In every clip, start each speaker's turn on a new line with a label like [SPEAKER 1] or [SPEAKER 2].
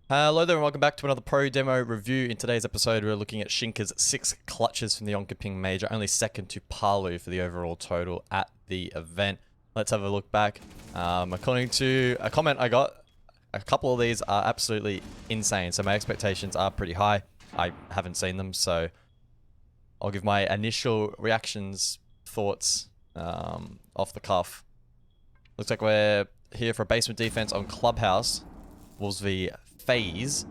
[SPEAKER 1] Hello there and welcome back to another pro demo review. In today's episode we're looking at Shiinka's 6 clutches from the Onkaping Major, only second to Palu for the overall total at the event. Let's have a look back. According to a comment I got, a couple of these are absolutely insane, so my expectations are pretty high. I haven't seen them, so I'll give my initial reactions, thoughts off the cuff. Looks like we're here for a basement defense on Clubhouse. Wolves v FaZe.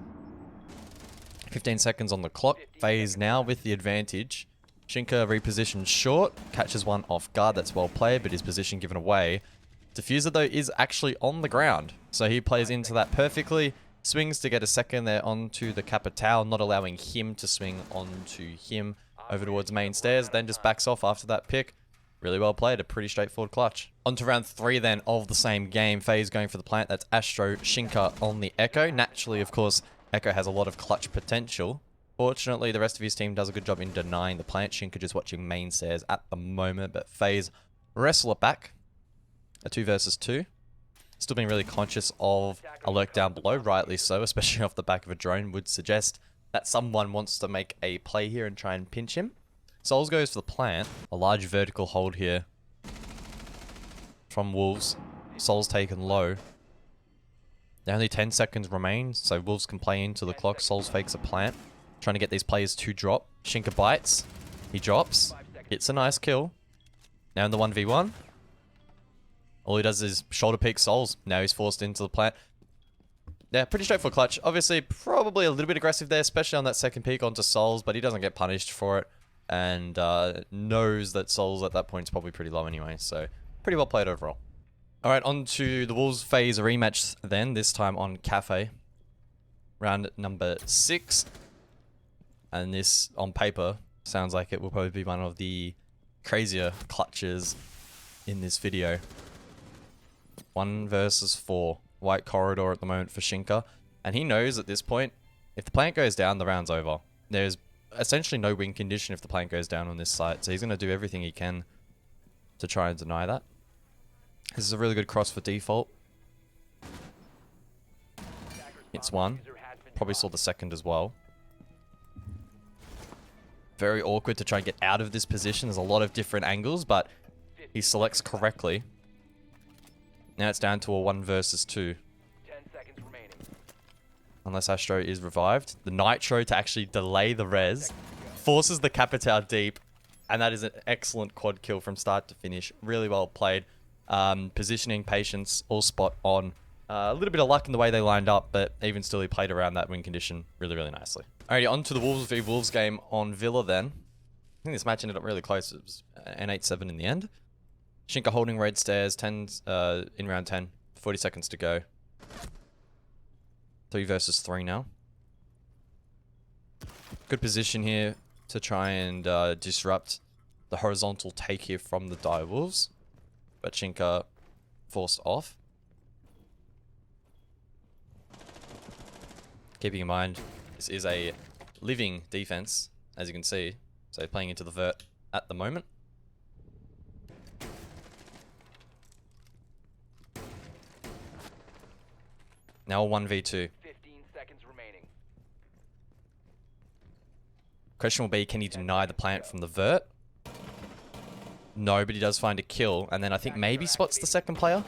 [SPEAKER 1] 15 seconds on the clock. FaZe now with the advantage. Shiinka repositions short. Catches one off guard. That's well played, but his position given away. Diffuser, though, is actually on the ground. So he plays into that perfectly. Swings to get a second there onto the Capital, not allowing him to swing onto him over towards main stairs. Then just backs off after that pick. Really well played, a pretty straightforward clutch. On to round 3 then of the same game. FaZe going for the plant. That's Astro, Shiinka on the Echo. Naturally, of course, Echo has a lot of clutch potential. Fortunately, the rest of his team does a good job in denying the plant. Shiinka just watching main stairs at the moment, but FaZe wrestle it back. A 2 versus 2. Still being really conscious of a lurk down below, rightly so, especially off the back of a drone, would suggest that someone wants to make a play here and try and pinch him. Souls goes for the plant. A large vertical hold here from Wolves. Souls taken low. Only 10 seconds remain, so Wolves can play into the clock. Souls fakes a plant. Trying to get these players to drop. Shiinka bites. He drops. Hits a nice kill. Now in the 1v1. All he does is shoulder peek Souls. Now he's forced into the plant. Yeah, pretty straightforward clutch. Obviously, probably a little bit aggressive there, especially on that second peek onto Souls, but he doesn't get punished for it. And knows that Souls at that point is probably pretty low anyway, so pretty well played overall. Alright, on to the Wolves FaZe rematch then, this time on Cafe. Round number 6. And this, on paper, sounds like it will probably be one of the crazier clutches in this video. 1 versus 4. White corridor at the moment for Shiinka. And he knows at this point, if the plant goes down, the round's over. There's essentially no win condition if the plant goes down on this site, so he's going to do everything he can to try and deny that. This is a really good cross for default. Hits one. Probably saw the second as well. Very awkward to try and get out of this position. There's a lot of different angles, but he selects correctly. Now it's down to a 1 versus 2. Unless Astro is revived. The Nitro to actually delay the res. Forces the Capital deep. And that is an excellent quad kill from start to finish. Really well played. Positioning, patience, all spot on. A little bit of luck in the way they lined up, but even still he played around that win condition really, really nicely. Alrighty, on to the Wolves v Wolves game on Villa then. I think this match ended up really close. It was an 8-7 in the end. Shiinka holding red stairs, 10 in round 10. 40 seconds to go. 3 versus 3 now. Good position here to try and disrupt the horizontal take here from the Dire Wolves. But Shiinka forced off. Keeping in mind, this is a living defense, as you can see. So playing into the vert at the moment. Now a 1v2. Question will be, can he deny the plant from the vert? No, but he does find a kill. And then I think maybe spots the second player.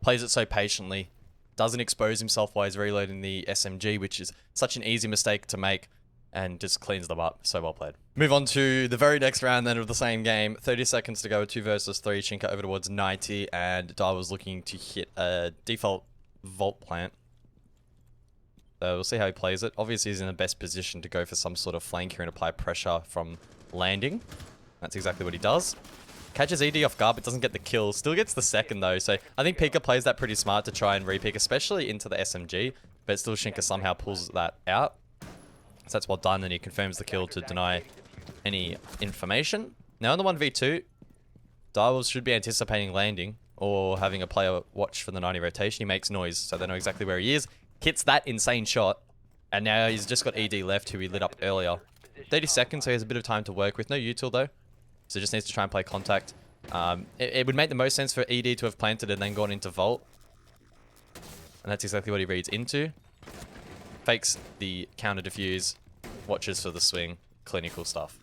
[SPEAKER 1] Plays it so patiently. Doesn't expose himself while he's reloading the SMG, which is such an easy mistake to make. And just cleans them up. So well played. Move on to the very next round then of the same game. 30 seconds to go, 2 versus 3. Shiinka over towards 90. And Dar was looking to hit a default vault plant. So we'll see how he plays it. Obviously, he's in the best position to go for some sort of flank here and apply pressure from landing. That's exactly what he does. Catches ED off guard, but doesn't get the kill. Still gets the second, though. So I think Pika plays that pretty smart to try and re-pick, especially into the SMG. But still, Shiinka somehow pulls that out. So that's well done, and he confirms the kill to deny any information. Now on the 1v2, Direwolves should be anticipating landing or having a player watch for the 90 rotation. He makes noise, so they know exactly where he is. Hits that insane shot, and now he's just got ED left, who he lit up earlier. 30 seconds, so he has a bit of time to work with. No util though, so just needs to try and play contact. It would make the most sense for ED to have planted and then gone into Vault. And that's exactly what he reads into. fakes the counter diffuse, watches for the swing, clinical stuff.